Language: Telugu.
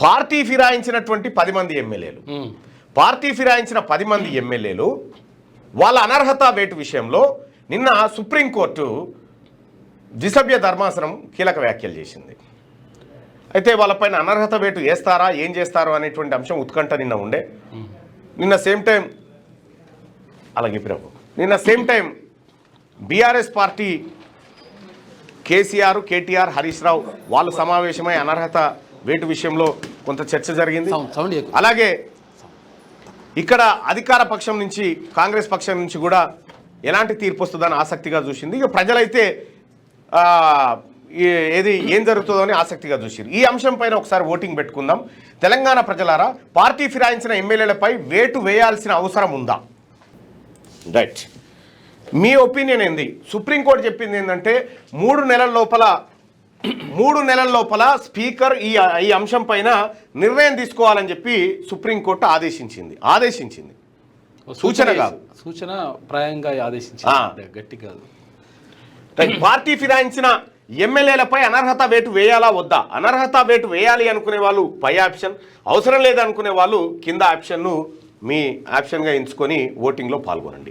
పార్టీ ఫిరాయించినటువంటి 10 మంది ఎమ్మెల్యేలు, పార్టీ ఫిరాయించిన 10 మంది ఎమ్మెల్యేలు వాళ్ళ అనర్హత వేటు విషయంలో నిన్న సుప్రీంకోర్టు ద్విసభ్య ధర్మాసనం కీలక వ్యాఖ్యలు చేసింది. అయితే వాళ్ళపైన అనర్హత వేటు వేస్తారా, ఏం చేస్తారో అనేటువంటి అంశం ఉత్కంఠ నిన్న ఉండే. నిన్న same time BRS party KCR, KTR, Harish Rao వాళ్ళు సమావేశమై అనర్హత వేటు విషయంలో కొంత చర్చ జరిగింది. అలాగే ఇక్కడ అధికార పక్షం నుంచి, కాంగ్రెస్ పక్షం నుంచి కూడా ఎలాంటి తీర్పు వస్తుందని ఆసక్తిగా చూసింది. ఇక ప్రజలైతే ఏం జరుగుతుందో అని ఆసక్తిగా చూసారు. ఈ అంశం పైన ఒకసారి ఓటింగ్ పెట్టుకుందాం. తెలంగాణ ప్రజలారా, పార్టీ ఫిరాయించిన ఎమ్మెల్యేలపై వేటు వేయాల్సిన అవసరం ఉందా? రైట్, మీ ఒపీనియన్ ఏంది? సుప్రీంకోర్టు చెప్పింది ఏంటంటే 3 నెలల లోపల స్పీకర్ ఈ అంశం పైన నిర్ణయం తీసుకోవాలని చెప్పి సుప్రీంకోర్టు ఆదేశించింది. సూచన కాదు, సూచన ప్రాయంగా ఆదేశించింది, గట్టి కాదు. పార్టీ ఫిరాయించిన ఎమ్మెల్యేలపై అనర్హత వేటు వేయాలా వద్దా? అనర్హత వేటు వేయాలి అనుకునే వాళ్ళు పై ఆప్షన్, అవసరం లేదనుకునే వాళ్ళు కింద ఆప్షన్ను మీ ఆప్షన్గా ఎంచుకొని ఓటింగ్లో పాల్గొనండి.